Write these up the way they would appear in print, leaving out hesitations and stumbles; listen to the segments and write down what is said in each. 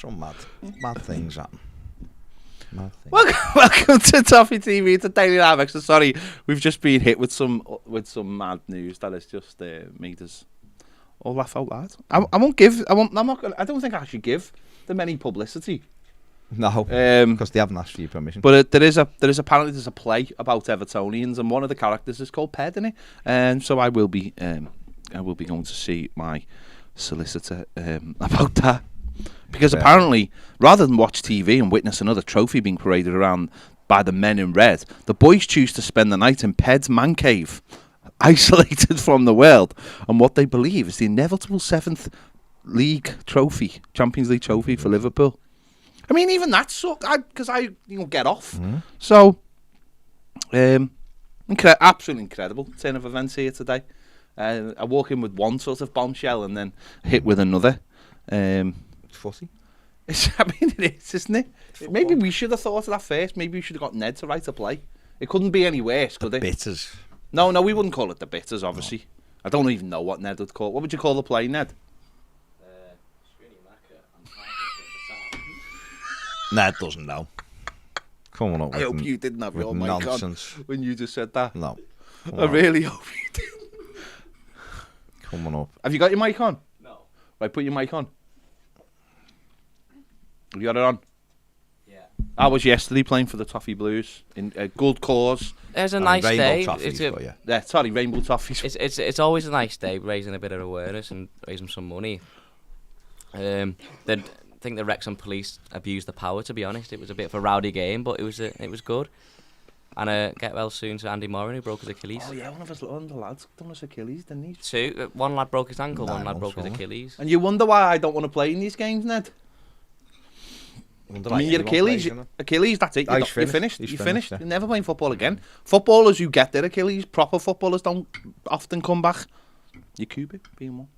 some mad things happen. Welcome to Toffee TV. It's a daily live action. Sorry, we've just been hit with some mad news that has just made us all laugh out loud. I won't give. I'm not gonna. I don't think I should give them any publicity. No, because they haven't asked for your permission. But there is apparently a play about Evertonians, and one of the characters is called Ped, isn't it? And so I will be going to see my solicitor about that. Because apparently, rather than watch TV and witness another trophy being paraded around by the men in red, the boys choose to spend the night in Ped's man cave, isolated from the world, on what they believe is the inevitable 7th Champions League trophy for Liverpool. I mean, even that sucked, because I get off. Mm-hmm. So, absolutely incredible turn of events here today. I walk in with one sort of bombshell and then hit with another. Fussy. I mean, it is, isn't it? Maybe we should have thought of that first. Maybe we should have got Ned to write a play. It couldn't be any worse, could it? Bitters. No, we wouldn't call it the Bitters, obviously. No. I don't even know what Ned would call it. What would you call the play, Ned? Ned doesn't know. Come on, I hope you didn't have your mic on when you just said that. No. I really hope you didn't. Come on up. Have you got your mic on? No. Right, put your mic on. Have you got it on? Yeah. I was yesterday playing for the Toffee Blues in a good cause. It's a nice day. Sorry, Rainbow Toffees. It's always a nice day, raising a bit of awareness and raising some money. I think the Wrexham police abused the power. To be honest, it was a bit of a rowdy game, but it was good. And get well soon to Andy Moran, who broke his Achilles. Oh yeah, one of the lads done his Achilles, didn't he? One lad broke his ankle, one lad broke his Achilles. And you wonder why I don't want to play in these games, Ned? I mean, your Achilles, that's it. You're finished. You're finished. You're never playing football again. Footballers who get their Achilles, proper footballers, don't often come back. You Cuba being one.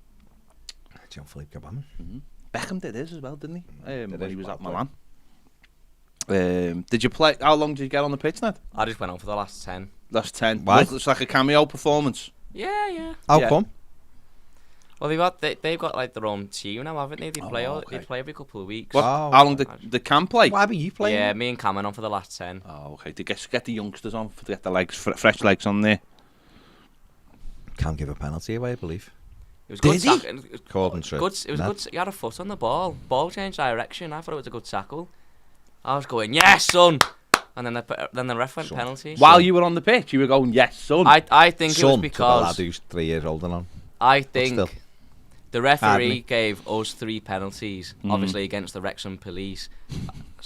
Jean-Philippe Gabon. Mm-hmm. Beckham did his as well, didn't he? When he was at Milan. Did you play? How long did you get on the pitch, Ned? I just went on for the last 10. Last 10. Why? It's like a cameo performance. Yeah. How come? Well, they've got like their own team now, haven't they? They play every couple of weeks. How long did the camp play? Why were you playing? Yeah, me and Cam went on for the last 10. Oh, okay. To get the youngsters on, to get the legs, fresh legs on there. Can't give a penalty away, I believe. It was good. Good. It was good. You had a foot on the ball. Ball changed direction. I thought it was a good tackle. I was going, yes, son. And then the ref went penalty. While you were on the pitch, you were going, yes, son. I think it was because to the lad who's 3 years older now. I think the referee gave us 3 penalties, obviously against the Wrexham police.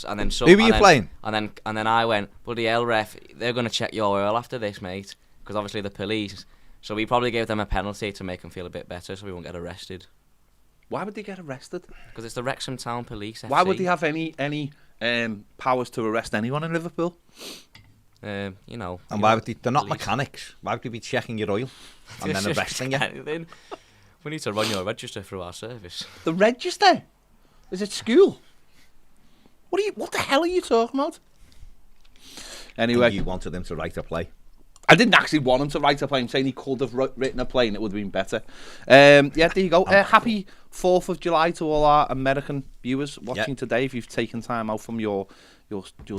And then who were you playing? And then I went, bloody hell, ref, they're going to check your oil after this, mate. Because obviously the police. So we probably gave them a penalty to make them feel a bit better so we won't get arrested. Why would they get arrested? Because it's the Wrexham Town Police FC. Why would they have any powers to arrest anyone in Liverpool? And why would they're not mechanics. Why would they be checking your oil and then arresting you? We need to run your register through our service. The register? Is it school? What the hell are you talking about? Anyway. And you wanted them to write a play. I didn't actually want him to write a play. I'm saying he could have written a play and it would have been better. Yeah, there you go. Happy 4th of July to all our American viewers watching today. If you've taken time out from your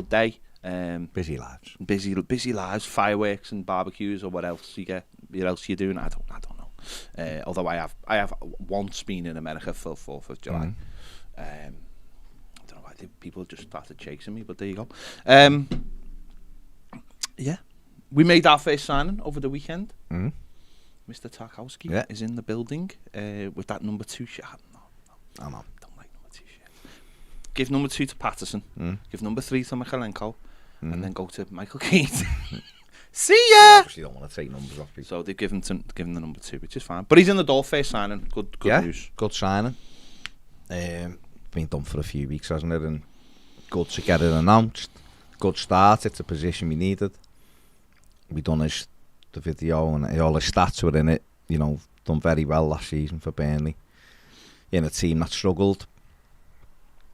day. Busy lives. Busy lives, fireworks and barbecues or what else you're doing. I don't know. Although I have once been in America for 4th of July. I don't know why people just started chasing me, but there you go. Yeah. We made our first signing over the weekend. Mr. Tarkowski is in the building with that number 2 shirt. No. I don't like number 2 shirt. Give number 2 to Patterson. Give number 3 to Michalenko. And then go to Michael Keane. See ya! Obviously don't want to take numbers off people. So they've given the number 2, which is fine. But he's in the door, first signing. Good news. Good signing. Been done for a few weeks, hasn't it? And good to get it announced. Good start. It's a position we needed. We done the video and all the stats were in it. Done very well last season for Burnley. In a team that struggled.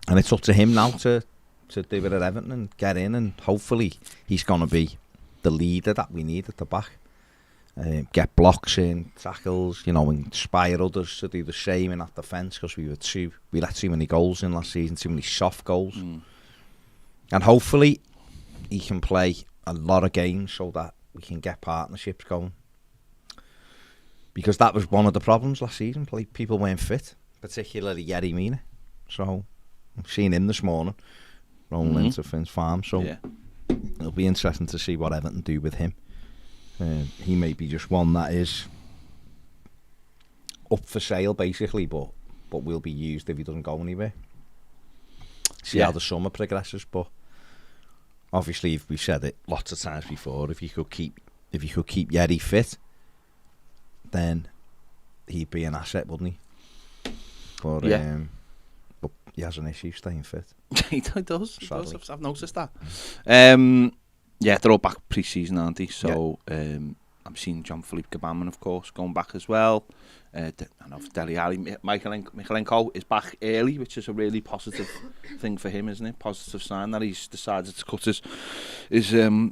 And it's up to him now to do it at Everton and get in. And hopefully he's going to be the leader that we need at the back. get blocks in, tackles, inspire others to do the same in that defence, because we let too many goals in last season, too many soft goals. And hopefully he can play a lot of games so that we can get partnerships going. Because that was one of the problems last season. People weren't fit, particularly Yerry Mina. So I've seen him this morning, rolling into Finn's Farm. So it'll be interesting to see what Everton do with him. He may be just one that is up for sale, basically, but will be used if he doesn't go anywhere. See how the summer progresses, but obviously, if we've said it lots of times before, if you could keep Yerry fit, then he'd be an asset, wouldn't he? But he has an issue staying fit. He does. I've noticed that. They're all back pre-season, aren't they? So I'm seeing Jean-Philippe Gbamin, of course, going back as well. I know Dele Alli, Michaelenko is back early, which is a really positive thing for him, isn't it? Positive sign that he's decided to cut his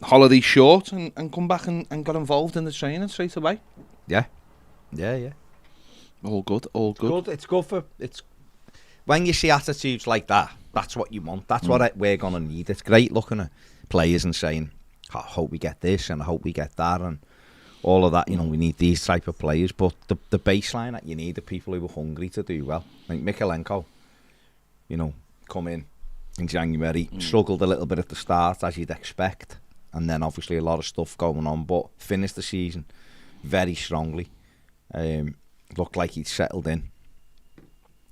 holiday short and come back and got involved in the training straight away. Yeah. All good. It's good for when you see attitudes like that. That's what you want. That's what we're gonna need. It's great looking at players and saying, I hope we get this and I hope we get that and all of that. We need these type of players, but the baseline that you need are people who are hungry to do well. Like Michaelenko, come in January, struggled a little bit at the start, as you'd expect, and then obviously a lot of stuff going on, but finished the season very strongly. Looked like he'd settled in,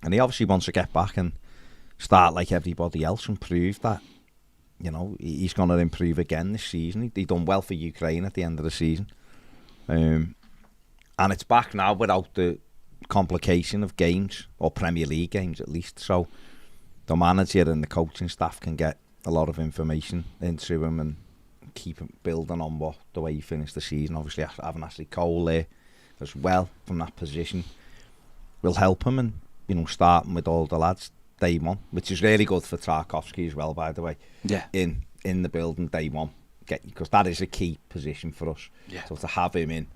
and he obviously wants to get back and start like everybody else and prove that he's going to improve again this season. He done well for Ukraine at the end of the season, and it's back now without the complication of games, or Premier League games at least, so the manager and the coaching staff can get a lot of information into him and keep building on the way he finished the season. Obviously having Ashley Cole there as well from that position will help him, and starting with all the lads day one, which is really good for Tarkowski as well, by the way. In the building day one, because that is a key position for us. So to have him in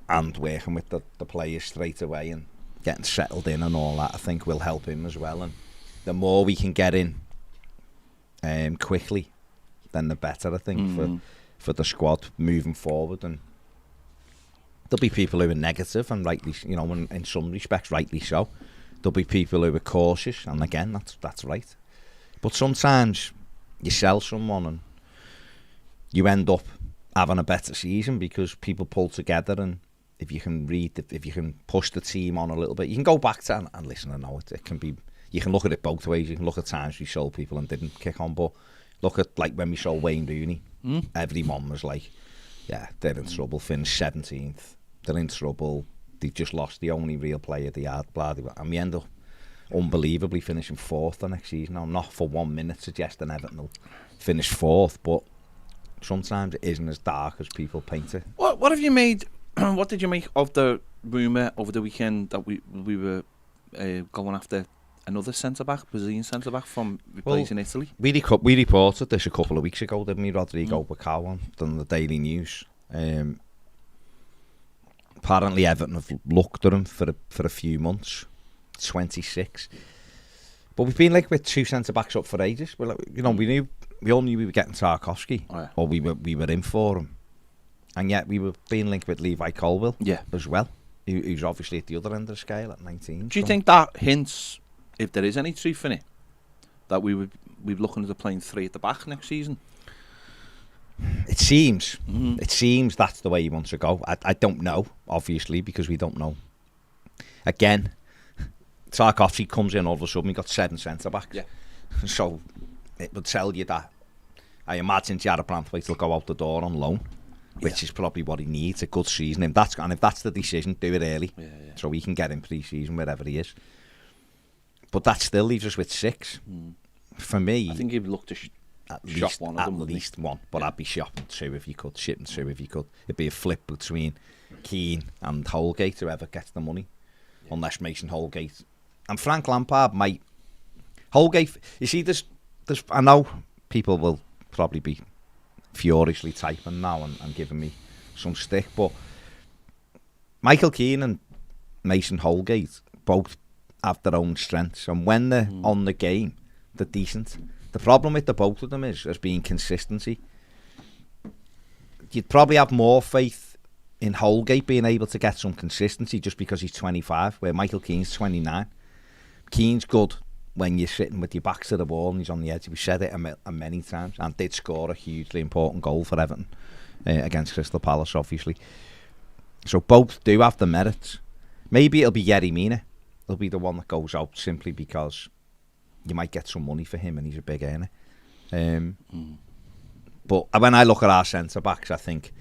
and working with the players straight away and getting settled in and all that, I think will help him as well. And the more we can get in quickly, then the better, I think, for the squad moving forward. And there'll be people who are negative, and rightly, in some respects, rightly so. There'll be people who are cautious, and again, that's right. But sometimes you sell someone and you end up having a better season because people pull together, and if you can push the team on a little bit, you can go back to and listen. I know it can be. You can look at it both ways. You can look at times we sold people and didn't kick on, but look at like when we sold Wayne Rooney. Everyone was like, they're in trouble. Finished 17th. They're in trouble. They just lost the only real player they had. And we end up unbelievably finishing 4th the next season. I'm not for 1 minute suggesting Everton will finish 4th, but sometimes it isn't as dark as people paint it. What have you made? What did you make of the rumour over the weekend that we were going after another centre-back, Brazilian centre-back from plays in Italy? We reported this a couple of weeks ago, didn't we? Rodrigo Bacau on the Daily News. Apparently Everton have looked at him for a few months. 26. But we've been linked with 2 centre-backs up for ages. We're like, we all knew we were getting Tarkowski, or we were in for him. And yet we were being linked with Levi Colwill as well, who's obviously at the other end of the scale at 19. Do you think that hints, if there is any truth in it, that we're looking at playing 3 at the back next season? It seems that's the way he wants to go. I don't know, obviously, because we don't know. Again, Tarkowski comes in all of a sudden, we got 7 centre-backs. So it would tell you that I imagine Jarrod Branthwaite will go out the door on loan, which is probably what he needs, a good season. If that's the decision, do it early, so we can get him pre-season wherever he is. But that still leaves us with 6. For me, I think he'd look to at least one, but I'd be shopping 2 if you could, shipping 2 if you could. It'd be a flip between Keane and Holgate, whoever gets the money, unless Mason Holgate and Frank Lampard might. Holgate, you see, there's I know people will probably be furiously typing now and giving me some stick, but Michael Keane and Mason Holgate both have their own strengths, and when they're on the game, they're decent. The problem with the both of them is being consistency. You'd probably have more faith in Holgate being able to get some consistency just because he's 25, where Michael Keane's 29. Keane's good when you're sitting with your back to the ball and he's on the edge. We said it many times, and did score a hugely important goal for Everton against Crystal Palace, obviously. So both do have the merits. Maybe it'll be Yerry Mina. He'll be the one that goes out simply because you might get some money for him and he's a big earner. But when I look at our centre-backs, I think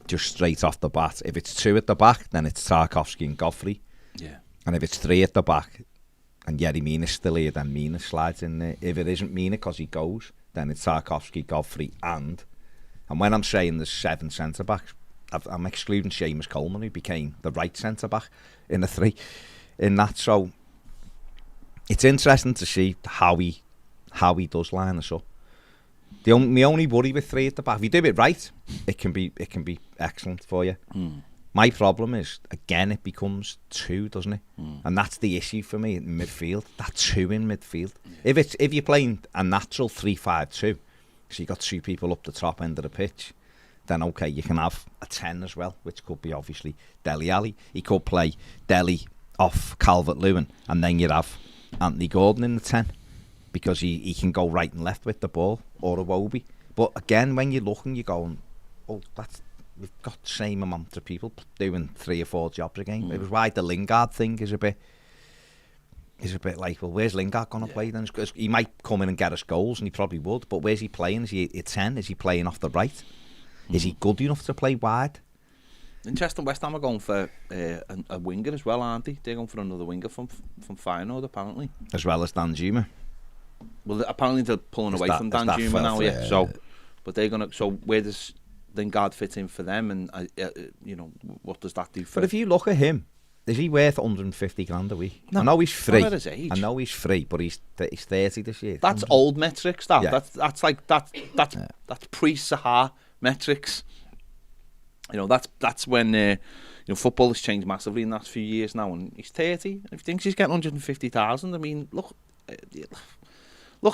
just straight off the bat, if it's 2 at the back, then it's Tarkowski and Godfrey. Yeah. And if it's 3 at the back and Yerry Mina's still here, then Mina slides in there. If it isn't Mina because he goes, then it's Tarkowski, Godfrey and when I'm saying there's 7 centre-backs, I'm excluding Seamus Coleman, who became the right centre-back in the 3 in that. So it's interesting to see how he does line us up. My only worry with 3 at the back, if you do it right, it can be excellent for you. My problem is, again, it becomes 2, doesn't it? And that's the issue for me in midfield. That 2 in midfield. If you're playing a natural 3-5-2, so you've got 2 people up the top end of the pitch, then okay, you can have a 10 as well, which could be obviously Dele Alli. He could play Dele off Calvert-Lewin, and then you'd have Anthony Gordon in the 10, because he can go right and left with the ball, or Iwobi. But again, when you're looking, you're going, oh, we've got the same amount of people doing 3 or 4 jobs a game. It was why the Lingard thing is a bit like, well, where's Lingard going to play then? Because he might come in and get us goals, and he probably would, but where's he playing? Is he at 10? Is he playing off the right? Is he good enough to play wide? Interesting, West Ham are going for a winger as well, aren't they? They're going for another winger from Feyenoord, apparently. As well as Dan. Well, apparently they're pulling away from Dan now, yeah. So, but they're going to... So where does Lingard fit in for them? And, what does that do for... But if you look at him, is he worth 150 grand a week? No, I know he's free. Not at his age. I know he's free, but he's 30 this year. That's old metrics, that. Yeah. That's pre-Sahar metrics. That's when football has changed massively in the last few years now, and he's 30, and if he thinks he's getting 150,000, I mean, look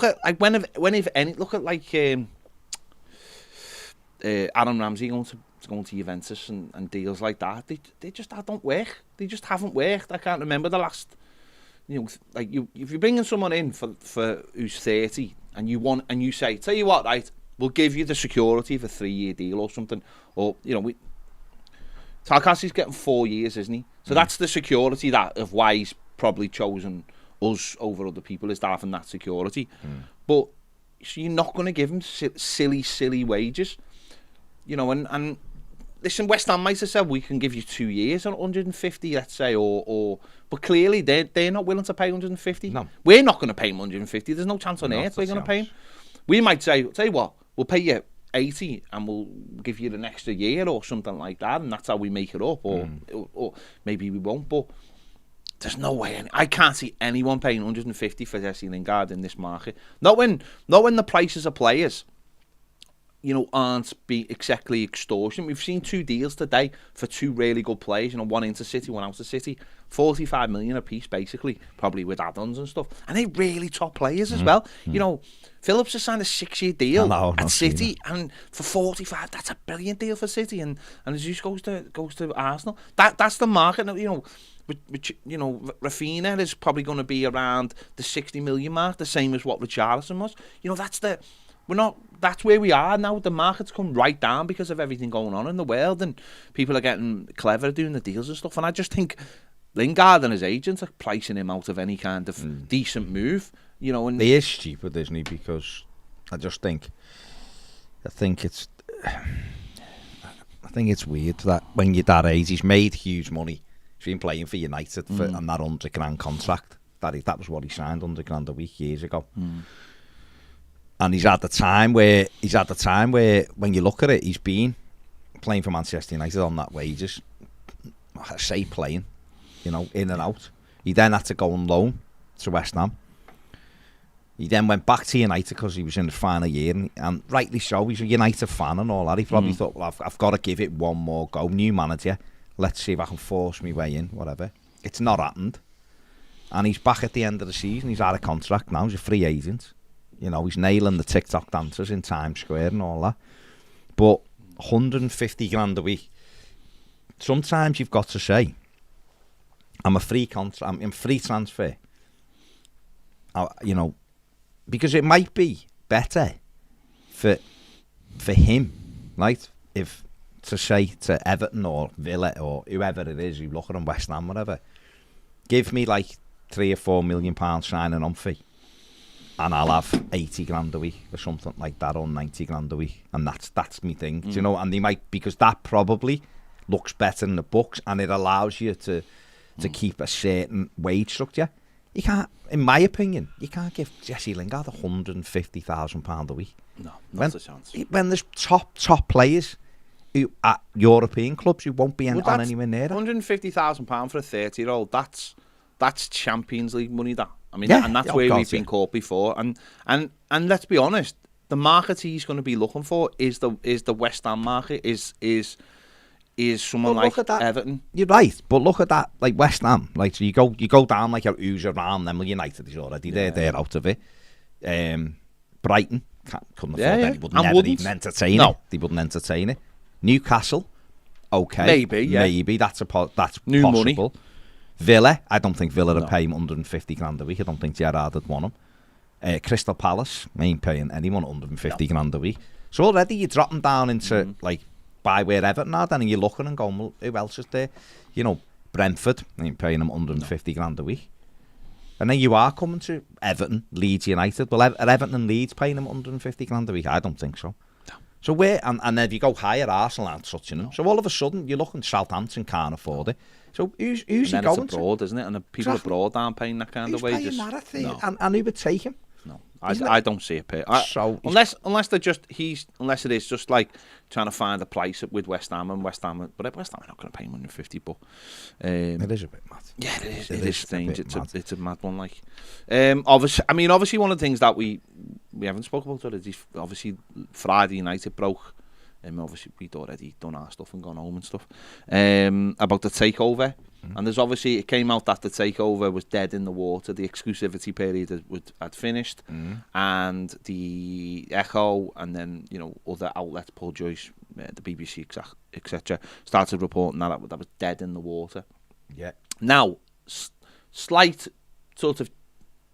at like when if any, look at like Aaron Ramsey going to Juventus and deals like that. They just don't work. They just haven't worked. I can't remember the last. If you're bringing someone in for who's 30 and you say, tell you what, right, we'll give you the security of a 3-year deal or something, or Tarkowski's getting 4 years, isn't he? So that's the security of why he's probably chosen us over other people, is having that security. But so you're not going to give him silly wages, and listen, West Ham might have said we can give you 2 years on 150, let's say, or but clearly they're not willing to pay 150. No, we're not going to pay him 150. There's no chance on earth we're going to pay him. We might say, tell you what, we'll pay you 80 and we'll give you an extra year or something like that, and that's how we make it up, or maybe we won't. But there's no way. I can't see anyone paying 150 for Jesse Lingard in this market. Not when the prices of players, aren't exactly extortion. We've seen 2 deals today for 2 really good players. One into City, one out of City. 45 million a piece, basically, probably with add-ons and stuff. And they're really top players as well. Phillips has signed a 6-year deal at City, and for 45, that's a brilliant deal for City. And Jesus goes to Arsenal. That's the market. Rafinha is probably going to be around the 60 million mark, the same as what Richarlison was. That's where we are now. The market's come right down because of everything going on in the world, and people are getting clever doing the deals and stuff. And I just think Lingard and his agents are pricing him out of any kind of decent move. And he is stupid, isn't he? Because I think it's weird that when you're that age, he's made huge money. He's been playing for United on that 100 grand contract. That was what he signed, 100 grand a week years ago. And he's at the time where when you look at it, he's been playing for Manchester United on that wages. I say playing, in and out. He then had to go on loan to West Ham. He then went back to United because he was in his final year, and rightly so. He's a United fan and all that. He probably thought, well, I've got to give it one more go. New manager, let's see if I can force my way in, whatever. It's not happened. And he's back at the end of the season. He's out of contract now. He's a free agent. You know, he's nailing the TikTok dancers in Times Square and all that. But 150 grand a week. Sometimes you've got to say, I'm free transfer. You know, because it might be better for him, right? If to say to Everton or Villa or whoever it is, you look at them, West Ham, whatever, give me like £3 or £4 million signing on fee, and I'll have 80 grand a week or something like that, or 90 grand a week, and that's me thing. Do you know? And they might, because that probably looks better in the books, and it allows you to keep a certain wage structure. You can't, in my opinion, you can't give Jesse Lingard £150,000 a week. No, not a chance. When there's top players who at European clubs who won't be on anywhere near that. £150,000 for a 30-year-old. That's Champions League money. That, I mean, yeah, and that's where we've been caught before. And let's be honest, the market he's going to be looking for is the West Ham market. Is someone like Everton. You're right, but look at that, like West Ham. Like, so you go down like who's around them. Well, United is already there. They're out of it. Brighton couldn't afford it. They would never even entertain it. They wouldn't entertain it. Newcastle, okay, maybe that's new possible. Money. Villa, I don't think Villa are paying 150 grand a week. I don't think Gerrard would want them. Crystal Palace ain't paying anyone 150 grand a week. So already you're dropping down into like by where Everton are, then, and you're looking and going, well, who else is there? You know, Brentford ain't paying them 150 grand a week. And then you are coming to Everton, Leeds United. Well, are Everton and Leeds paying them 150 grand a week? I don't think so. No. So where, and then if you go higher, Arsenal aren't touching them. So all of a sudden, you're looking, Southampton can't afford it. So who's he going it's abroad, isn't it? And the people abroad aren't paying that kind of wages. Who's paying that? And who would take him? No, I don't see it. Unless it is just like trying to find a place with West Ham, but West Ham are not going to pay him 150. But it is a bit mad. Yeah, it is strange. It's a mad one. Like, obviously, one of the things that we haven't spoken about is obviously Friday United broke. Obviously, we'd already done our stuff and gone home and stuff. About the takeover. And there's obviously, it came out that the takeover was dead in the water. The exclusivity period had finished. And the Echo and then, other outlets, Paul Joyce, the BBC, etc., started reporting that was dead in the water. Yeah. Now, slight sort of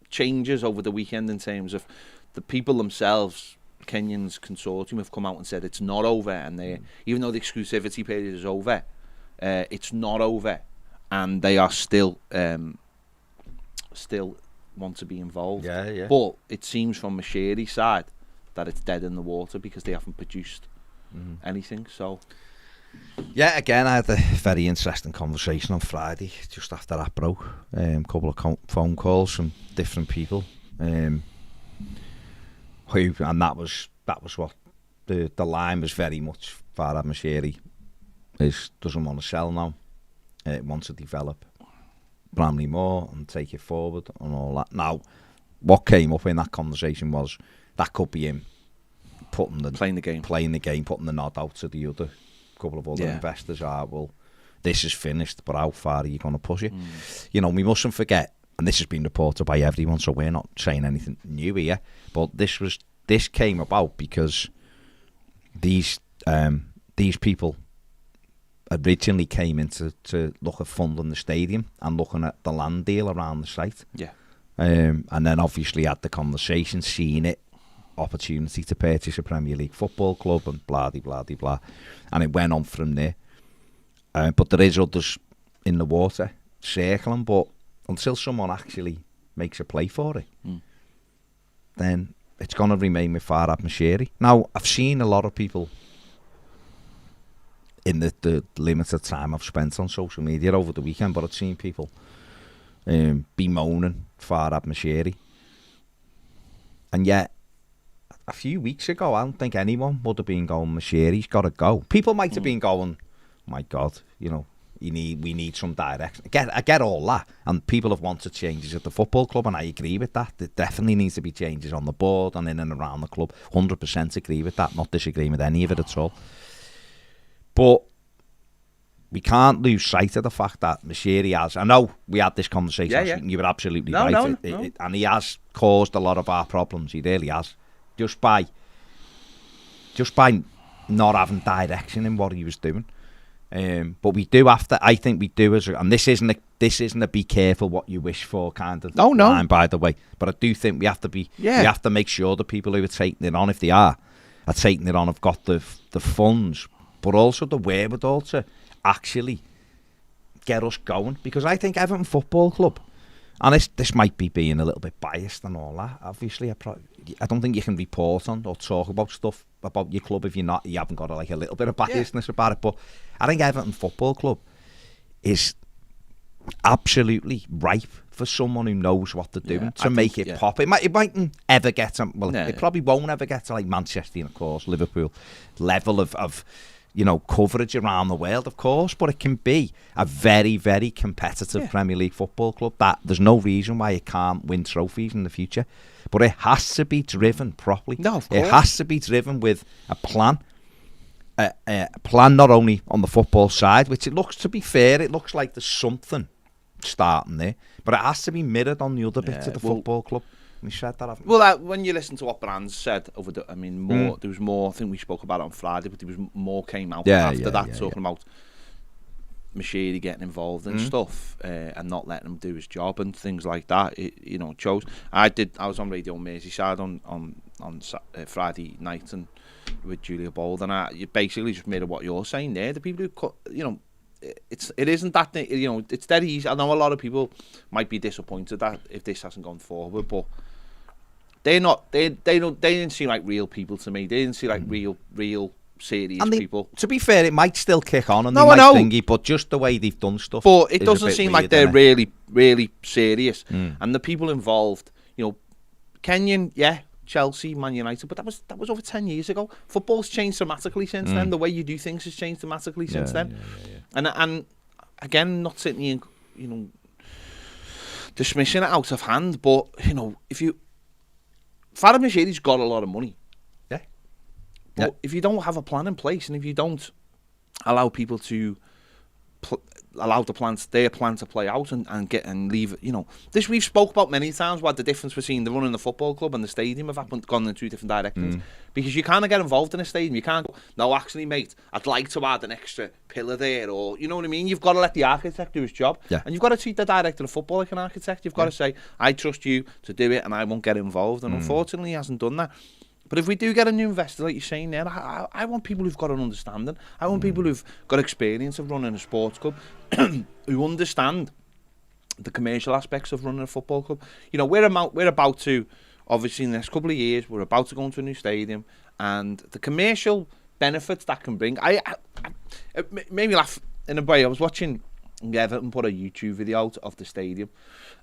changes over the weekend in terms of the people themselves. Kenyans consortium have come out and said it's not over, and even though the exclusivity period is over, it's not over, and they are still want to be involved. Yeah. But it seems from Mashiri's side that it's dead in the water because they haven't produced anything. So yeah, again, I had a very interesting conversation on Friday just after that broke. Couple of phone calls from different people. And that was what the line was very much. Farhad Moshiri doesn't want to sell now. Wants to develop Bramley more and take it forward and all that. Now, what came up in that conversation was that could be him playing the game, putting the nod out to the other couple of other investors. Well, this is finished, but how far are you going to push it? We mustn't forget. And this has been reported by everyone, so we're not saying anything new here. But this came about because these people originally came in to look at funding the stadium and looking at the land deal around the site. Yeah. And then obviously had the conversation, seen it, opportunity to purchase a Premier League football club and blah, blah, blah, blah. And it went on from there. But there is others in the water circling, but until someone actually makes a play for it, then it's going to remain with Farhad Moshiri. Now, I've seen a lot of people in the limited time I've spent on social media over the weekend, but I've seen people bemoaning Farhad Moshiri. And yet, a few weeks ago, I don't think anyone would have been going, Moshiri's got to go. People might have been going, my God, we need some direction. I get all that, and people have wanted changes at the football club, and I agree with that. There definitely needs to be changes on the board and in and around the club. 100% agree with that. Not disagreeing with any of it at all. But we can't lose sight of the fact that Mashiri has. I know we had this conversation last week, and you were absolutely right. No. And he has caused a lot of our problems. He really has, just by not having direction in what he was doing. But we do have to. I think we do and this isn't a be careful what you wish for kind of line, by the way. But I do think we have to be. Yeah. We have to make sure the people who are taking it on, if they are taking it on, have got the funds, but also the wherewithal to actually get us going. Because I think Everton Football Club, and this might be being a little bit biased and all that, obviously I don't think you can report on or talk about stuff about your club if you haven't got a little bit of biasness about it. But I think Everton Football Club is absolutely ripe for someone who knows what they're doing to make it pop. It mightn't ever get to, it probably won't ever get to like Manchester and of course Liverpool level of coverage around the world, of course, but it can be a very, very competitive Premier League football club that there's no reason why it can't win trophies in the future. But it has to be driven properly. No, of course. It has to be driven with a plan. A plan not only on the football side, which it looks, to be fair, it looks like there's something starting there, but it has to be mirrored on the other bits of the football club. We said that, haven't we? Well, when you listen to what Brands said there was more. I think we spoke about it on Friday, but there was more came out after that, talking about Mashiri getting involved and stuff, and not letting him do his job and things like that. It chose. I was on Radio Merseyside on Friday night and with Julia Bold, and you basically just mirror what you're saying there. The people who it isn't that it's dead easy. I know a lot of people might be disappointed that if this hasn't gone forward, but they didn't seem like real people to me. They didn't seem like real serious people. To be fair, it might still kick on and they might thingy, but just the way they've done stuff. But it doesn't seem like they're really, really serious. And the people involved, Kenyan, Chelsea, Man United, but that was over 10 years ago. Football's changed dramatically since then. The way you do things has changed dramatically since then. And again, not sitting here, dismissing it out of hand, but Farhad Mashiri's got a lot of money. But if you don't have a plan in place, and if you don't allow people to allow their plan to play out and leave it, this we've spoke about many times, what the difference between the running the football club and the stadium have gone in two different directions. Because you can't get involved in a stadium. You can't go, no, actually, mate, I'd like to add an extra pillar there, or you know what I mean. You've got to let the architect do his job, and you've got to treat the director of football like an architect. You've got to say, I trust you to do it, and I won't get involved. And unfortunately, he hasn't done that. But if we do get a new investor, like you're saying there, I want people who've got an understanding. I want people who've got experience of running a sports club, who understand the commercial aspects of running a football club. We're about to, obviously in the next couple of years, we're about to go into a new stadium, and the commercial benefits that can bring, it made me laugh in a way. I was watching Everton put a YouTube video out of the stadium,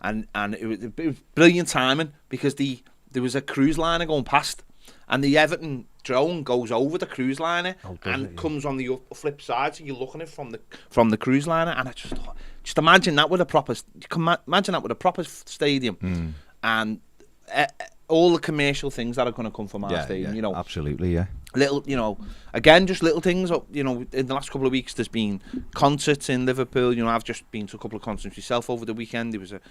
and it was brilliant timing, because there was a cruise liner going past, and the Everton drone goes over the cruise liner comes on the flip side, so you're looking at it from the cruise liner. And I just imagine that with a proper, stadium, and all the commercial things that are going to come from our stadium. Absolutely, little, again, just little things. In the last couple of weeks, there's been concerts in Liverpool. I've just been to a couple of concerts myself over the weekend. There was up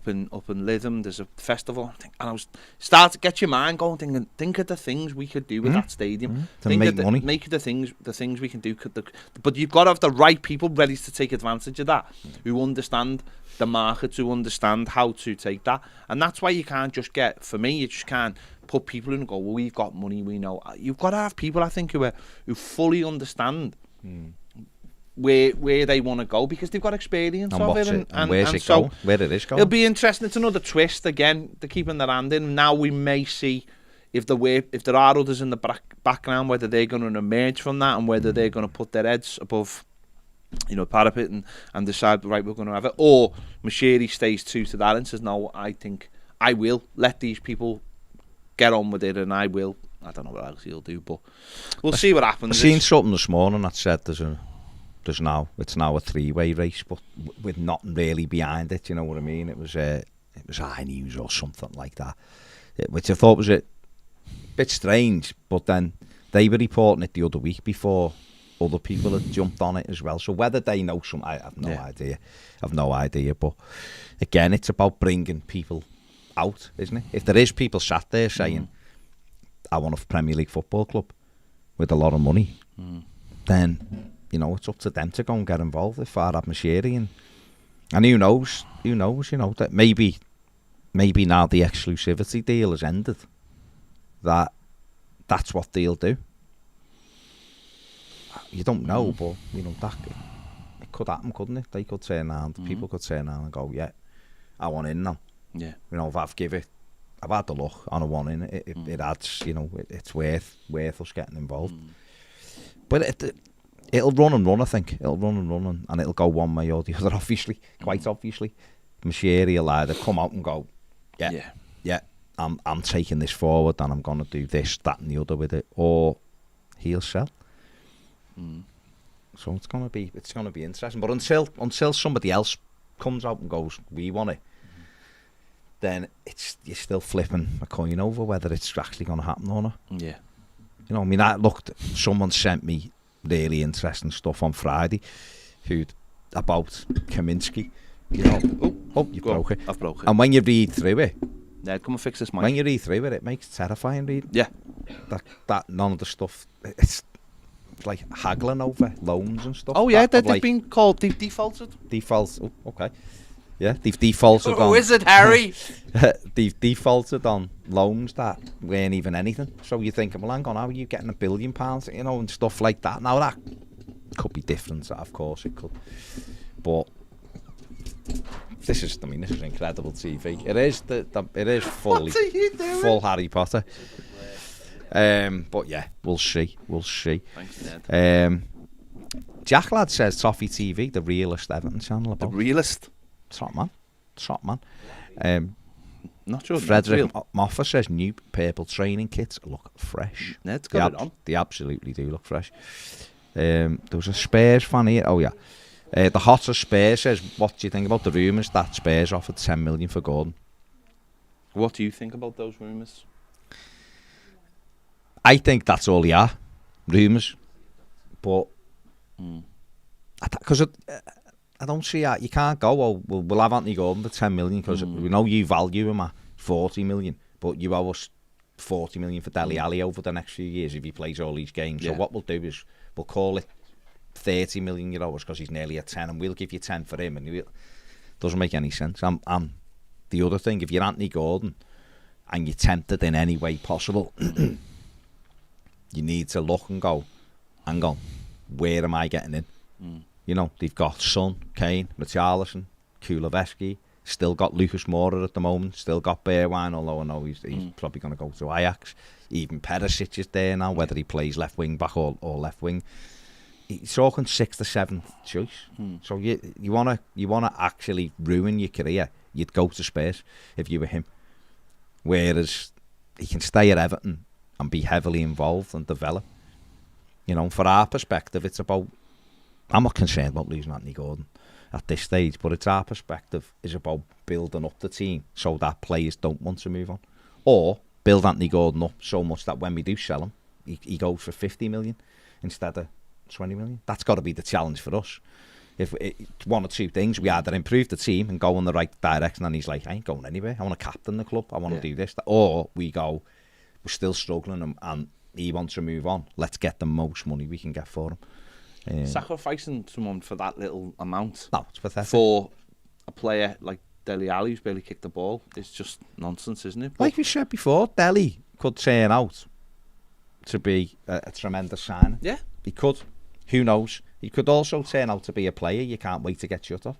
in Lytham. There's a festival, and I was start to get your mind going, thinking, think of the things we could do with that stadium. To make money. Make the things we can do. But you've got to have the right people ready to take advantage of that, who understand the market, who understand how to take that. And that's why you can't just get, for me, you just can't put people in and go, well, we've got money, we know. You've got to have people, I think, who fully understand where they want to go, because they've got experience and of it. And where's it going? Where it is going? It'll be interesting. It's another twist. Again, they're keeping their hand in. Now we may see if there are others in the background, whether they're going to emerge from that, and whether they're going to put their heads above parapet and decide, right, we're going to have it, or Mashiri stays true to that and says, no, I think I will let these people get on with it, and I don't know what else he'll do, but we'll see what happens. I seen something this morning that said it's now a three-way race, but with nothing really behind it. You know what I mean? It was High News or something like that, which I thought was a bit strange. But then they were reporting it the other week before other people have jumped on it as well. So whether they know some, I have no idea. I've no idea. But again, it's about bringing people out, isn't it? If there is people sat there saying, I want a Premier League football club with a lot of money, then, you know, it's up to them to go and get involved with Farhad Moshiri. And who knows, you know, that maybe now the exclusivity deal has ended, that's what they'll do. You don't know, but, you know, it could happen, couldn't it? They could turn around, people could turn around and go, yeah, I want in now. Yeah. You know, if I've had the look on a one in, it adds, you know, it's worth us getting involved. But it'll run and run, I think. It'll run and run, and it'll go one way or the other, obviously, quite obviously. Moshiri will either come out and go, yeah, I'm taking this forward and I'm going to do this, that and the other with it, or he'll sell. So it's going to be interesting. But until somebody else comes out and goes, we want it, then you're still flipping a coin over whether it's actually going to happen or not. Yeah. You know, I mean, someone sent me really interesting stuff on Friday about Kaminsky. You know, you broke it. I've broke it. And when you read through it, yeah, come and fix this mic. When you read through it, it makes terrifying reading. Yeah. That none of the stuff, it's like haggling over loans and stuff. Oh yeah, they've been called, they've defaulted. Okay. Yeah, they've defaulted on... Who is it, Harry? They've defaulted on loans that weren't even anything. So you're thinking, well, hang on, how are you getting £1 billion, you know, and stuff like that? Now, that could be different, of course it could. But this is incredible TV. It is full Harry Potter. But yeah, we'll see. Thanks, Ned. Jack Lad says Toffee TV, the realest Everton channel. The realest? Top man. Not sure. Frederick Moffa says new purple training kits look fresh. Ned's got it on. They absolutely do look fresh. There was a Spurs fan here. Oh yeah. The Hotter Spurs says, what do you think about the rumours that Spurs offered 10 million for Gordon? What do you think about those rumours? I think that's all they are, rumours. But because I don't see how you can't go, well, we'll have Anthony Gordon for 10 million because we know you value him at 40 million, but you owe us 40 million for Dele Alli over the next few years if he plays all these games. Yeah. So what we'll do is we'll call it 30 million euros because he's nearly at 10 and we'll give you 10 for him. And doesn't make any sense. The other thing, if you're Anthony Gordon and you're tempted in any way possible, you need to look and go, hang on, where am I getting in? You know, they've got Son, Kane, Richarlison, Kulusevski, still got Lucas Moura at the moment, still got Bergwijn, although I know he's probably going to go to Ajax. Even Perisic is there now, whether he plays left wing back or left wing. He's talking 6th to 7th choice. So you wanna actually ruin your career, you'd go to Spurs if you were him. Whereas he can stay at Everton and be heavily involved and develop. You know, for our perspective, it's about... I'm not concerned about losing Anthony Gordon at this stage, but it's our perspective is about building up the team so that players don't want to move on. Or build Anthony Gordon up so much that when we do sell him, he goes for 50 million instead of 20 million. That's got to be the challenge for us. If one or two things, we either improve the team and go in the right direction and he's like, I ain't going anywhere, I want to captain the club, I want to do this, or we go, we're still struggling and he wants to move on, let's get the most money we can get for him. Sacrificing someone for that little amount, no, it's pathetic. For a player like Dele Alli who's barely kicked the ball, it's just nonsense, isn't it? But like we said before, Dele could turn out to be a tremendous signing. Yeah, he could. Who knows? He could also turn out to be a player you can't wait to get shut off,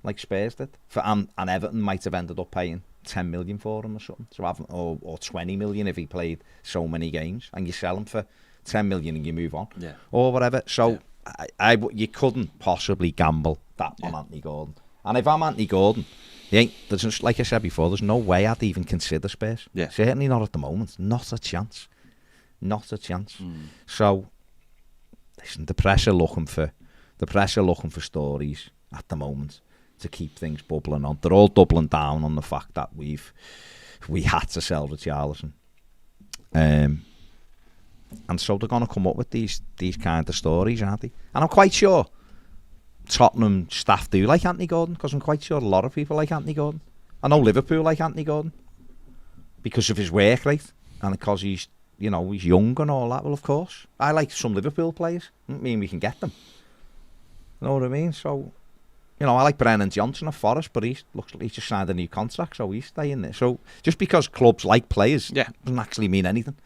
like Spurs did. And Everton might have ended up paying 10 million for him or something, to have, or 20 million if he played so many games, and you sell him for 10 million and you move on, or whatever. So you couldn't possibly gamble that on Anthony Gordon. And if I'm Anthony Gordon, there's just, like I said before, there's no way I'd even consider Spurs. Certainly not at the moment. Not a chance. So listen, the pressure looking for stories at the moment to keep things bubbling on. They're all doubling down on the fact that we had to sell Richarlison. And so they're going to come up with these kind of stories, aren't they? And I'm quite sure Tottenham staff do like Anthony Gordon, because I'm quite sure a lot of people like Anthony Gordon. I know Liverpool like Anthony Gordon because of his work rate and because he's young and all that. Well, of course, I like some Liverpool players. Doesn't mean we can get them. You know what I mean? So, I like Brennan Johnson of Forest, but he's just signed a new contract, so he's staying there. So just because clubs like players doesn't actually mean anything.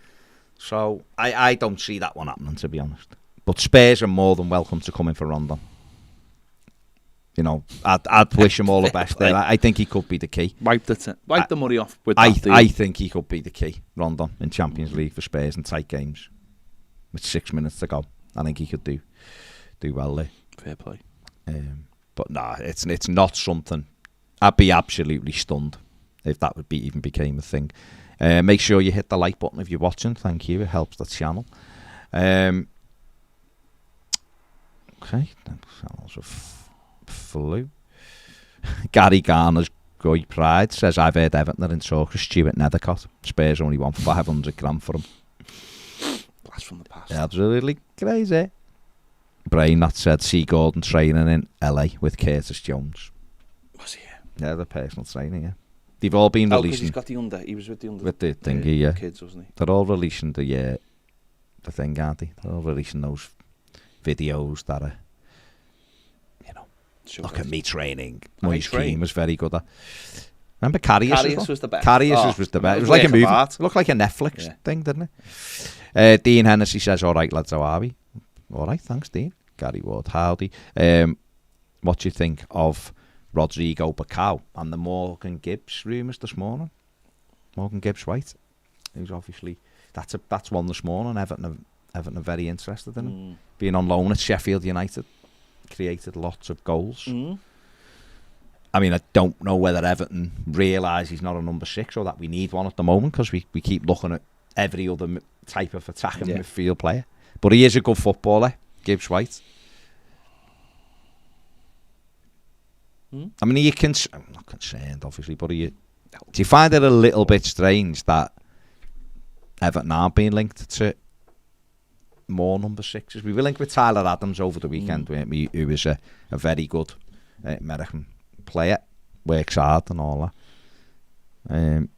So I don't see that one happening, to be honest. But Spurs are more than welcome to come in for Rondon. I'd wish him all the best there. I think he could be the key. Wipe the money off with that. I think he could be the key, Rondon, in Champions League for Spurs in tight games with 6 minutes to go. I think he could do well there. Fair play. But nah, it's not something. I'd be absolutely stunned if that even became a thing. Make sure you hit the like button if you're watching. Thank you. It helps the channel. Okay. Flew. Gary Garner's Guy Pride says, I've heard Everton are in talk with Stuart Nethercott. Spurs only want 500 grand for him. Blast from the past. Absolutely crazy. Brain that said, see Gordon training in LA with Curtis Jones. Was he? Yeah, the personal training, yeah. They've all been releasing. He's got the under. He was with the under. With the thingy, yeah. Kids, wasn't he? They're all releasing the thing, aren't they? They're all releasing those videos that are, look at me training. Moise Keane was very good at. Remember Karius was the best. Karius was the best. It was like a movie. It looked like a Netflix thing, didn't it? Dean Hennessy says, all right, lads, how are we? All right, thanks, Dean. Gary Ward, howdy. What do you think of Rodrigo Bacau and the Morgan Gibbs rumours this morning? Morgan Gibbs White, who's obviously that's one this morning. Everton are very interested in him. Being on loan at Sheffield United, created lots of goals. I mean, I don't know whether Everton realise he's not a number 6 or that we need one at the moment, because we keep looking at every other type of attacking midfield player. But he is a good footballer, Gibbs White. I mean, I'm not concerned, obviously, but do you find it a little bit strange that Everton aren't being linked to more number 6s? We were linked with Tyler Adams over the weekend, weren't we, who is a very good American player, works hard and all that.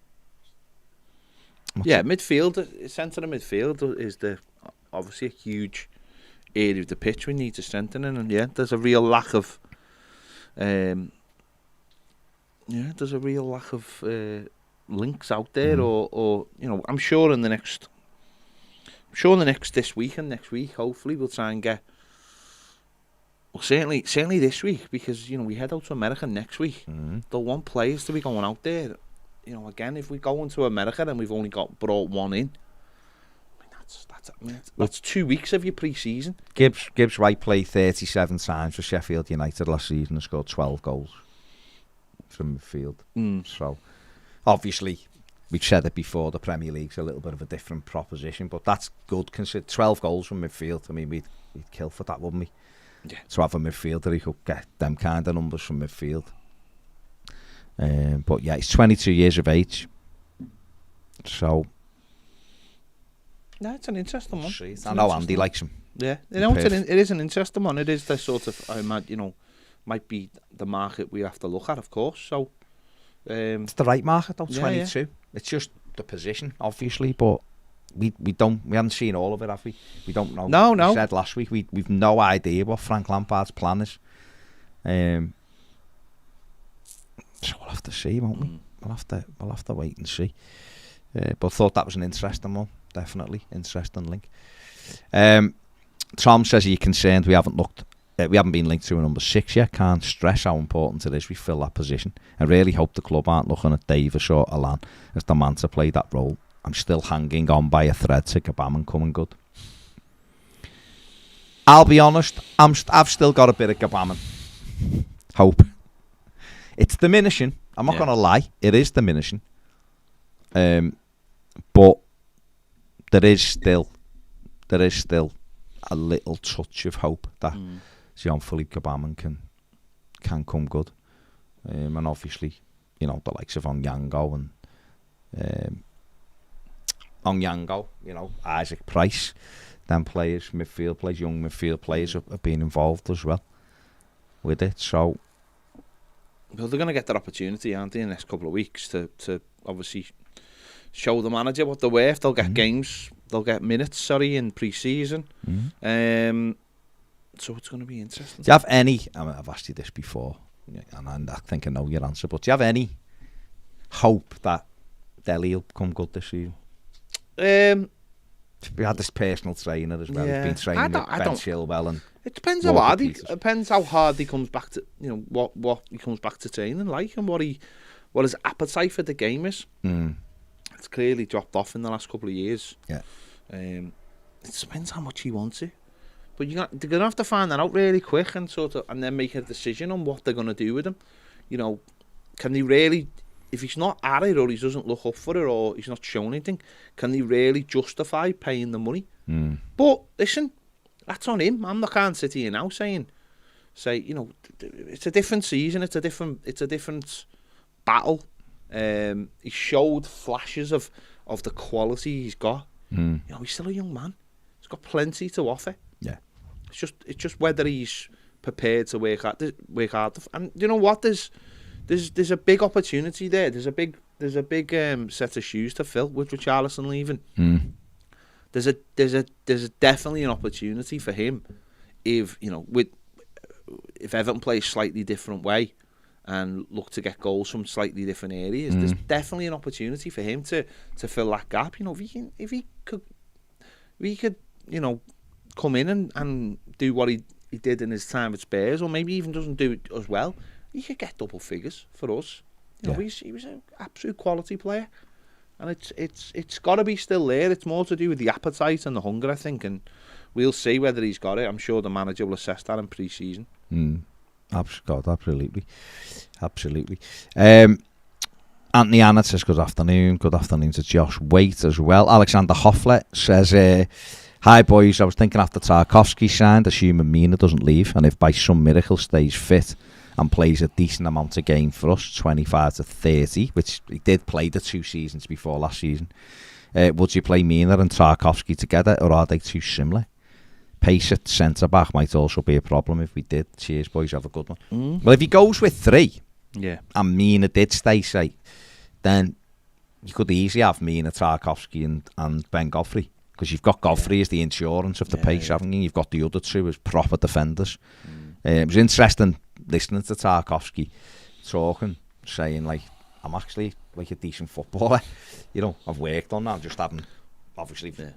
Midfield, centre of midfield is obviously a huge area of the pitch we need to strengthen in, and there's a real lack of links out there, or I'm sure in the next this week and next week, hopefully we'll try and get. Well, certainly this week, because we head out to America next week. They'll want players to be going out there. Again, if we go into America and we've only brought one in, that's 2 weeks of your pre-season. Gibbs White played 37 times for Sheffield United last season and scored 12 goals from midfield. So, obviously, we've said it before, the Premier League's a little bit of a different proposition, but that's good. Consider 12 goals from midfield. I mean, we'd kill for that, wouldn't we? Yeah. To have a midfielder who could get them kind of numbers from midfield. But yeah, he's 22 years of age. So... No, it's an interesting one. I know Andy likes him. Yeah, it is an interesting one. It is the sort of, might be the market we have to look at, of course. So it's the right market, though. 22. Yeah. It's just the position, obviously, but we haven't seen all of it, have we? We don't know. No. We said last week we've no idea what Frank Lampard's plan is. So we'll have to see, won't we? We'll have to wait and see. But thought that was an interesting one. Definitely interesting link. Tom says, are you concerned we haven't been linked to a number 6 yet? Can't stress how important it is we fill that position. I really hope the club aren't looking at Davis or Alan as the man to play that role. I'm still hanging on by a thread to Gbamin coming good. I'll be honest, I've still got a bit of Gbamin hope. It's diminishing. I'm not going to lie. It is diminishing. But there is still a little touch of hope that Jean-Philippe Gbamin can come good. And obviously, the likes of Onyango and Onyango, you know, Isaac Price, them players, midfield players, young midfield players have been involved as well with it. So, well, they're going to get that opportunity, aren't they, in the next couple of weeks to obviously show the manager what they're worth. They'll get games, they'll get minutes, in pre-season. So it's going to be interesting. Do you have any, I've asked you this before, and I think I know your answer, but do you have any hope that Dele will come good this season? We had this personal trainer as well. He's been training with Ben Chilwell, and it depends how hard he comes back to, you know, what he comes back to training like, and what his appetite for the game is. It's clearly dropped off in the last couple of years. Yeah. It depends how much he wants it. But they're going to have to find that out really quick and and then make a decision on what they're going to do with him. You know, can they really, if he's not at it or he doesn't look up for it or he's not showing anything, can they really justify paying the money? But listen, that's on him. I can't sit here now say, you know, it's a different season. It's a different battle. He showed flashes of the quality he's got. You know, he's still a young man. He's got plenty to offer. Yeah. It's just whether he's prepared to work hard. And you know what? There's a big opportunity there. There's a big set of shoes to fill with Richarlison leaving. There's definitely an opportunity for him if Everton plays slightly different way and look to get goals from slightly different areas. There's definitely an opportunity for him to fill that gap. You know, if he could, you know, come in and do what he did in his time at Spurs, or maybe even doesn't do it as well, he could get double figures for us. You know, he was an absolute quality player, and it's got to be still there. It's more to do with the appetite and the hunger, I think, and we'll see whether he's got it. I'm sure the manager will assess that in pre-season. Absolutely. Anthony Annett says good afternoon. Good afternoon to Josh Waite as well. Alexander Hoffler says, hi boys, I was thinking after Tarkowski signed, assuming Mina doesn't leave, and if by some miracle stays fit and plays a decent amount of game for us, 25 to 30, which he did play the 2 seasons before last season, would you play Mina and Tarkowski together, or are they too similar? Pace at centre-back might also be a problem if we did. Cheers boys, have a good one. Well, if he goes with 3, and Mina did stay safe, then you could easily have Mina, Tarkowski and Ben Godfrey, because you've got Godfrey as the insurance of the pace, haven't you? You've got the other 2 as proper defenders. It was interesting listening to Tarkowski talking, saying, like, I'm actually like a decent footballer. You know, I've worked on that. I just haven't really been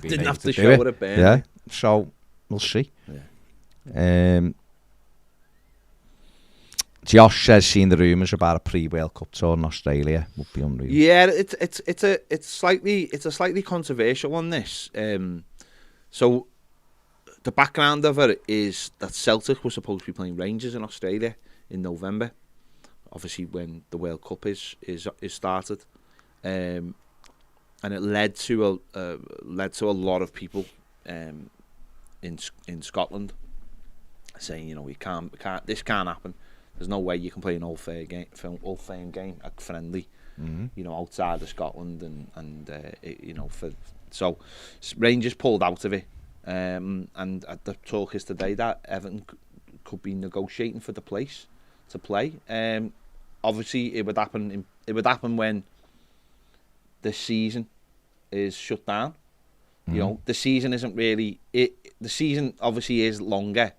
didn't have to do show it. it at Burnley. Yeah, so we'll see. Josh says, seeing the rumours about a pre-World Cup tour in Australia would be unreal. Yeah, it's a slightly controversial one, this. So the background of it is that Celtic were supposed to be playing Rangers in Australia in November, obviously when the World Cup is started, and it led to a lot of people in Scotland saying, you know, we can't this can't happen. There's no way you can play an Old Firm game, a friendly, you know, outside of Scotland, and you know, so Rangers pulled out of it, and the talk is today that Everton could be negotiating for the place to play. Obviously, it would happen when the season is shut down. You know, the season isn't really it. The season obviously is longer.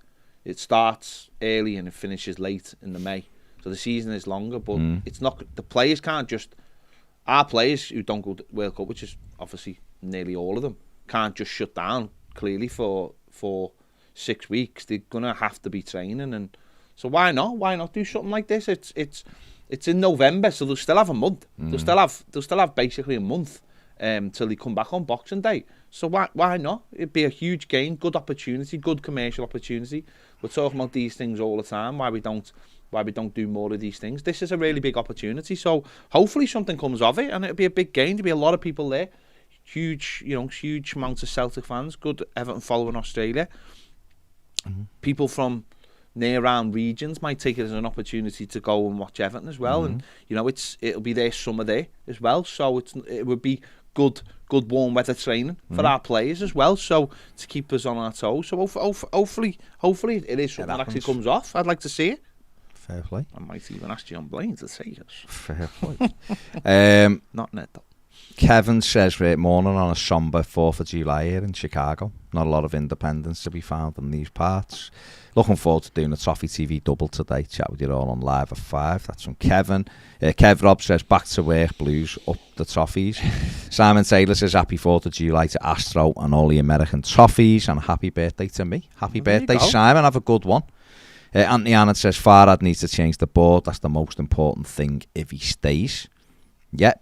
It starts early and it finishes late in the May. So the season is longer, but it's not. The players can't just. Our players who don't go to World Cup, which is obviously nearly all of them, can't just shut down clearly for 6 weeks. They're gonna have to be training, and so why not? Why not do something like this? It's in November, so they'll still have a month. They'll still have basically a month till they come back on Boxing Day. So why not? It'd be a huge gain, good opportunity, good commercial opportunity. We're talking about these things all the time. Why we don't do more of these things? This is a really big opportunity. So hopefully something comes of it, and it'll be a big gain. There'll be a lot of people there. Huge amounts of Celtic fans. Good Everton following Australia. People from near-round regions might take it as an opportunity to go and watch Everton as well. And you know, it'll be their summer there as well. So it would be good warm weather training for our players as well. So to keep us on our toes. So hopefully it is something that actually comes off. I'd like to see it. Fair play. I might even ask John Blaine to say us. Fair play. Not net though. Kevin says, great morning on a sombre 4th of July here in Chicago. Not a lot of independence to be found in these parts. Looking forward to doing a Toffee TV double today. Chat with you all on live at 5. That's from Kevin. Kev Rob says, back to work blues up the Toffees. Simon Taylor says, happy 4th of July to Astro and all the American Toffees. And happy birthday to me. Happy birthday, Simon. Have a good one. Anthony Arnott says, Farhad needs to change the board. That's the most important thing if he stays. Yeah.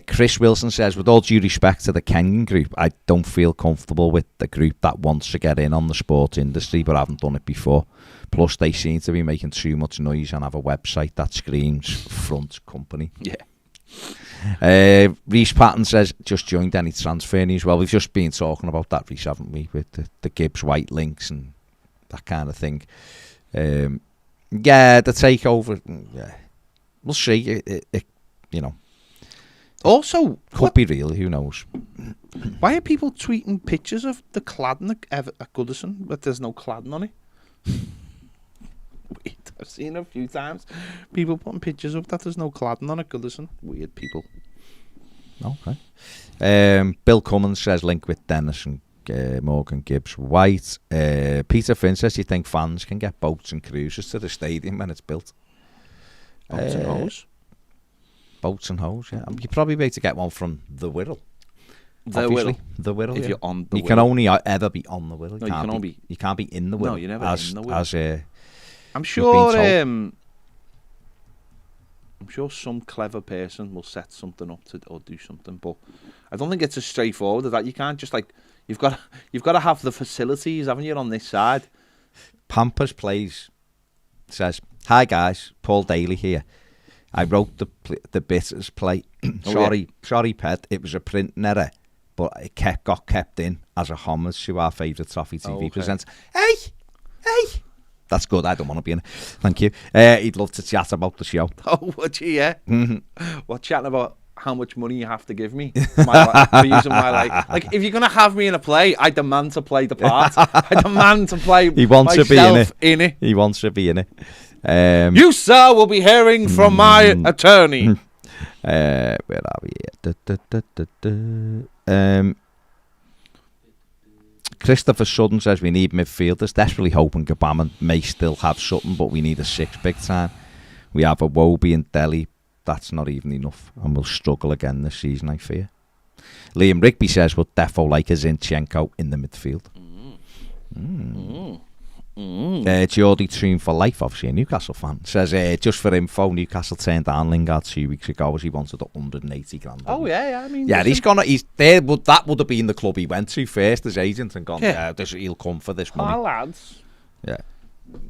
Chris Wilson says, with all due respect to the Kenyan group, I don't feel comfortable with the group that wants to get in on the sports industry but haven't done it before. Plus, they seem to be making too much noise and have a website that screams front company. Yeah. Reece Patton says, just joined any transfer news. Well, we've just been talking about that, Reece, haven't we, with the Gibbs White links and that kind of thing. Yeah, the takeover, yeah. We'll see. You know. Also, could be real, who knows? Why are people tweeting pictures of the cladding at Goodison, but there's no cladding on it? Weird. I've seen it a few times. People putting pictures up that there's no cladding on at Goodison. Weird people. Okay. Bill Cummins says, link with Dennis and Morgan Gibbs White. Peter Finn says, you think fans can get boats and cruises to the stadium when it's built? Boats and hose? Boats and hose, yeah. You'd probably be able to get one from the Wirral. The Wirral. The Wirral, if yeah. You're on the You Wirral. can only ever be on the Wirral. No, you can only... You can't be in the Wirral. No, you're never in the Wirral. I'm sure some clever person will set something up or do something, but I don't think it's as straightforward as that. You can't just you've got to have the facilities, haven't you, on this side? Pampers Plays says, hi guys, Paul Daly here. I wrote the Bitters play. Sorry, Ped. It was a print error, but it got kept in as a homage to our favourite Toffee TV presenter. Hey! That's good. I don't want to be in it. Thank you. He'd love to chat about the show. Oh, would you? Yeah. Mm-hmm. What, chatting about how much money you have to give me for using my life? Like, if you're gonna have me in a play, I demand to play the part. I demand to play. He wants to be in it. He wants to be in it. You, sir, will be hearing from my attorney. Where are we? Christopher Sutton says we need midfielders. Desperately hoping Gabama may still have something, but we need a 6 big time. We have a Wobie and Dele. That's not even enough, and we'll struggle again this season, I fear. Liam Rigby says we'll defo like a Zinchenko in the midfield. Geordie Troon for life, obviously a Newcastle fan, says just for info, Newcastle turned down Lingard 2 weeks ago as he wanted 180 grand. Oh yeah, I mean, yeah, he's there. That would have been the club he went to first as agent and gone, he'll come for this money. Lads, yeah,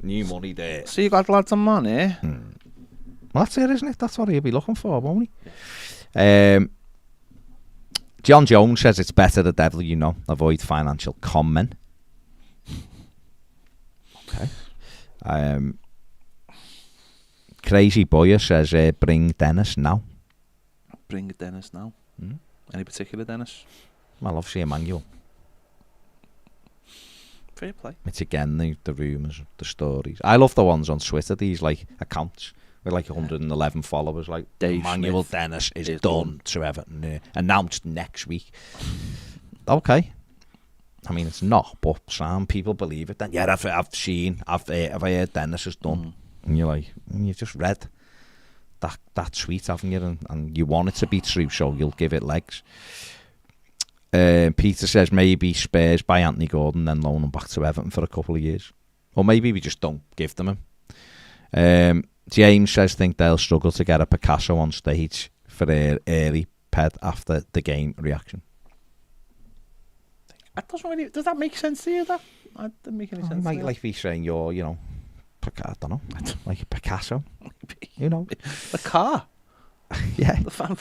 new money there. So you got lots of money. Well, that's it, isn't it? That's what he'll be looking for, won't he? John Jones says it's better the devil you know. Avoid financial comment. Okay. Crazy Boyer says bring Dennis now. Bring Dennis now. Any particular Dennis? Well, obviously Emmanuel. Fair play. It's again the rumours, the stories. I love the ones on Twitter. These like accounts with like 111 followers. Like Dave Emmanuel Smith Dennis is done to Everton. Announced next week. Okay. I mean, it's not, but some people believe it. Then, yeah, I've heard Dennis is done. And you're like, you've just read that tweet, haven't you? And you want it to be true, so you'll give it legs. Peter says maybe Spurs buy Anthony Gordon, then loan him back to Everton for a couple of years. Or maybe we just don't give them him. James says think they'll struggle to get a Picasso on stage for their early Ped after the game reaction. That doesn't really. Does that make sense to you? That doesn't make any sense. You might like be saying you're, I don't know, like a Picasso. The car. Yeah. The fan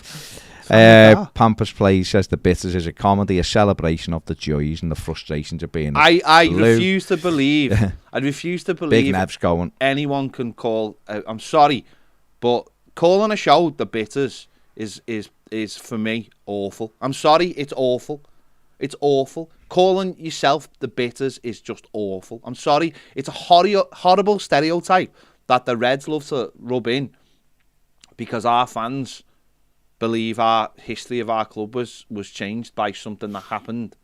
Pampers Plays says the Bitters is a comedy, a celebration of the joys and the frustrations of being. I refuse to believe. I refuse to believe. Big Nev's going. Anyone can call. I'm sorry, but calling a show the Bitters is for me awful. I'm sorry, it's awful. It's awful. Calling yourself the Bitters is just awful. I'm sorry. It's a horrible stereotype that the Reds love to rub in because our fans believe our history of our club was changed by something that happened.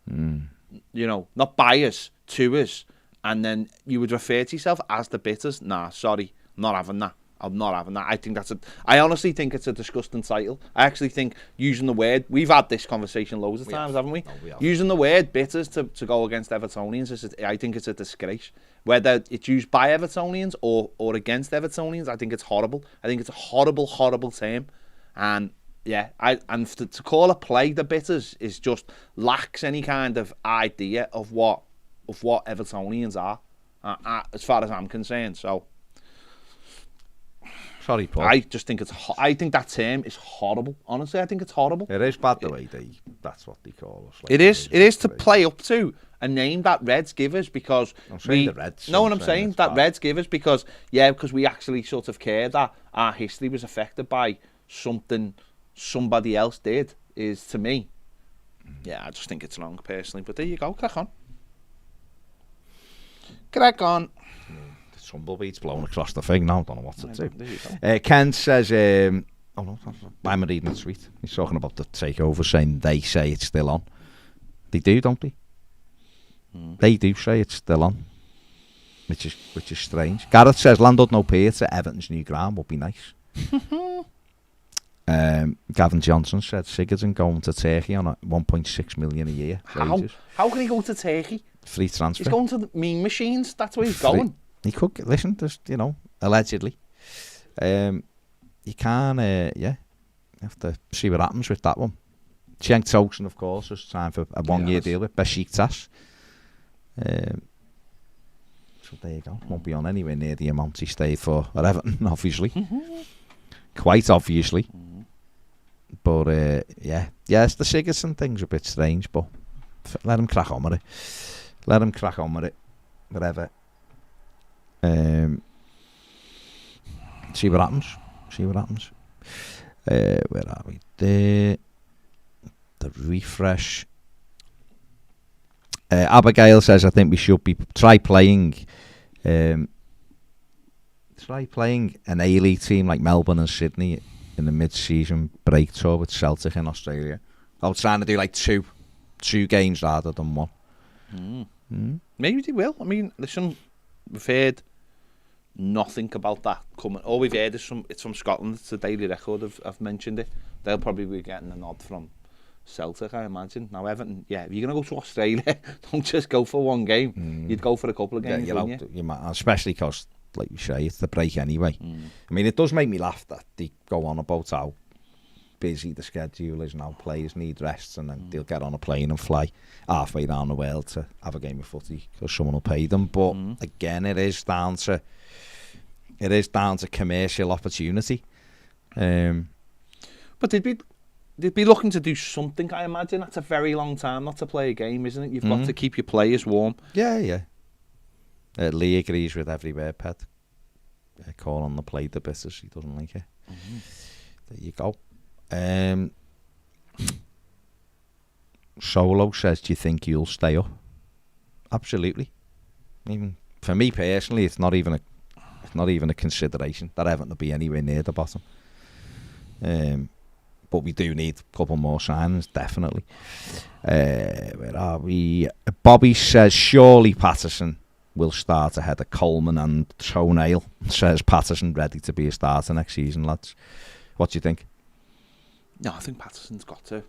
You know, not by us, to us. And then you would refer to yourself as the Bitters. Nah, sorry. I'm not having that. I'm not having that. I honestly think it's a disgusting title. I actually think using the word, we've had this conversation loads of times, haven't we? No, we have. Using the word Bitters to go against Evertonians, I think it's a disgrace. Whether it's used by Evertonians or against Evertonians, I think it's horrible. I think it's a horrible, horrible term. And yeah, to call a play the Bitters is just lacks any kind of idea of what Evertonians are, as far as I'm concerned. So. Sorry, Paul. I just think I think that term is horrible. Honestly, I think it's horrible. It is bad the way that's what they call us. Like, it is to play up to a name that Reds give us because I'm saying the Reds. No, what I'm saying that bad. Reds give us because we actually sort of care that our history was affected by something somebody else did. Is to me, I just think it's wrong personally. But there you go, crack on. Tumbleweeds blowing across the thing now. Don't know what to do. Ken says, I'm reading the tweet. He's talking about the takeover, saying they say it's still on. They do, don't they? They do say it's still on, which is strange. Gareth says Landlord no pier to Everton's new ground would be nice. Gavin Johnson said Sigurdsson going to Turkey on 1.6 million a year. How can he go to Turkey? Free transfer. He's going to the mean machines. That's where he's going. He could listen. There's, allegedly. You can't. You have to see what happens with that one. Cenk Tosun, of course, is time for a 1 year deal with Besiktas. So there you go. Won't be on anywhere near the amount he stayed for at Everton, obviously. Quite obviously. But it's the Sigurdsson thing's a bit strange, but let him crack on with it. Whatever. See what happens. Where are we? There. The refresh. Abigail says, I think we should try playing an A-League team like Melbourne and Sydney in the mid-season break tour with Celtic in Australia. I was trying to do like two games rather than one. Maybe they will. I mean, listen, we've heard nothing about that coming. All we've heard is it's from Scotland. It's the Daily Record. I've mentioned it. They'll probably be getting a nod from Celtic, I imagine. Now Everton, if you're going to go to Australia, don't just go for one game. You'd go for a couple of games, wouldn't you? Especially because, like you say, it's the break anyway. I mean, it does make me laugh that they go on about how busy the schedule is now. Players need rests, and then they'll get on a plane and fly halfway around the world to have a game of footy because someone will pay them. But again, it is down to commercial opportunity. But they'd be looking to do something, I imagine. That's a very long time not to play a game, isn't it? You've got to keep your players warm. Yeah. Lee agrees with every word, Pet. Call on the play the Bitters. He doesn't like it. There you go. Solo says, do you think you'll stay up? Absolutely. Even for me personally, it's not even a consideration that Everton will be anywhere near the bottom. But we do need a couple more signings, definitely. Where are we? Bobby says, surely Patterson will start ahead of Coleman and Toenail. Says Patterson ready to be a starter next season, lads. What do you think? No, I think Patterson's got to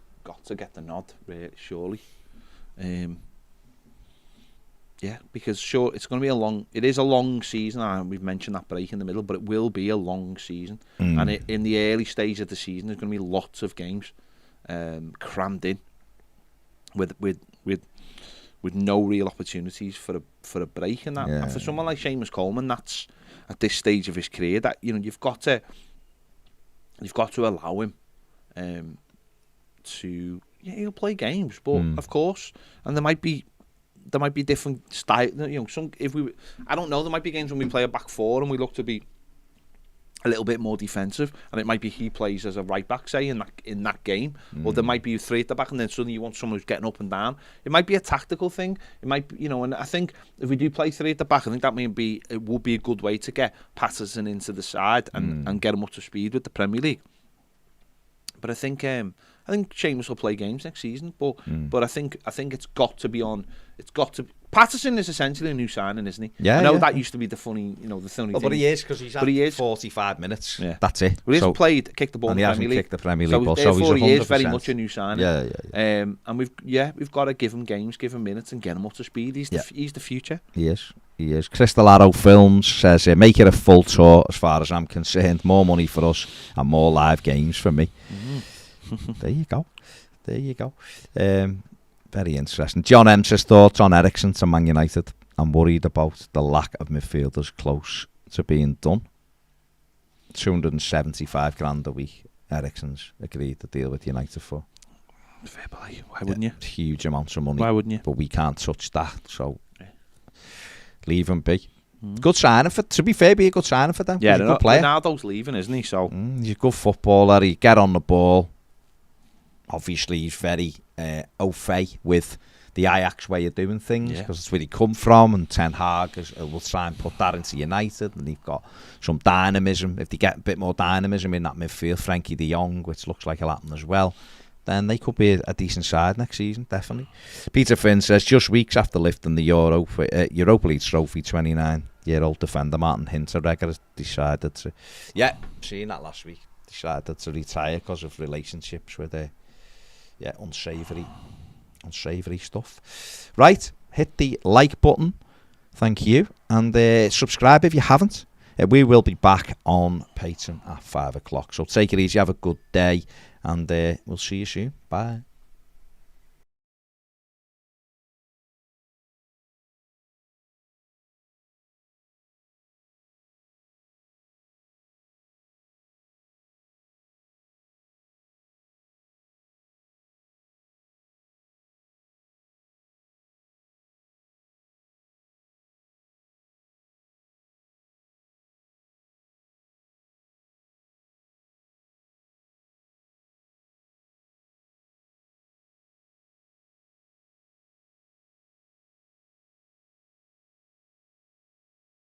get the nod, really, surely. Because it's going to be it is a long season, and we've mentioned that break in the middle, but it will be a long season. And in the early stage of the season, there's going to be lots of games crammed in with no real opportunities for a break. And that, and for someone like Seamus Coleman, that's at this stage of his career, that you've got to allow him to he'll play games, but of course, and there might be different style. I don't know. There might be games when we play a back four and we look to be a little bit more defensive, and it might be he plays as a right back, say, in that game, or there might be 3 at the back, and then suddenly you want someone who's getting up and down. It might be a tactical thing. It might be, and I think if we do play 3 at the back, I think that would be a good way to get Patterson into the side and get him up to speed with the Premier League. But I think Seamus will play games next season, but I think it's got to be on. It's got to. Patterson is essentially a new signing, isn't he? Yeah, I know that used to be the funny thing. But he is, because he's had 45 minutes. Yeah. That's it. Well, he hasn't kicked the ball in the Premier League. Kicked the Premier League ball, so he's 100%. he is very much a new signing. Yeah. And we've got to give him games, give him minutes, and get him up to speed. He's the future. He is. Crystal Arrow Films says, make it a full tour as far as I'm concerned. More money for us and more live games for me. There you go. Very interesting. John M says, thoughts on Ericsson to Man United. I'm worried about the lack of midfielders close to being done. 275 grand a week Ericsson's agreed to deal with United for. Fair play. Why wouldn't you? Huge amounts of money. Why wouldn't you? But we can't touch that, so leave him be. Good signing to be fair, be a good signing for them. Yeah, he's a good player. Ronaldo's leaving, isn't he? So he's a good footballer. He get on the ball. Obviously, he's very au fait with the Ajax way of doing things, because it's where he come from, and Ten Hag will try and put that into United, and they've got some dynamism. If they get a bit more dynamism in that midfield, Frankie de Jong, which looks like it'll happen as well, then they could be a decent side next season, definitely. Peter Finn says, just weeks after lifting the Europa League trophy, 29-year-old defender Martin Hinteregger has decided to... Yeah, seeing that last week. Decided to retire because of relationships with unsavoury stuff. Right, hit the like button. Thank you. And subscribe if you haven't. We will be back on Patreon at 5 o'clock. So take it easy, have a good day, and we'll see you soon. Bye.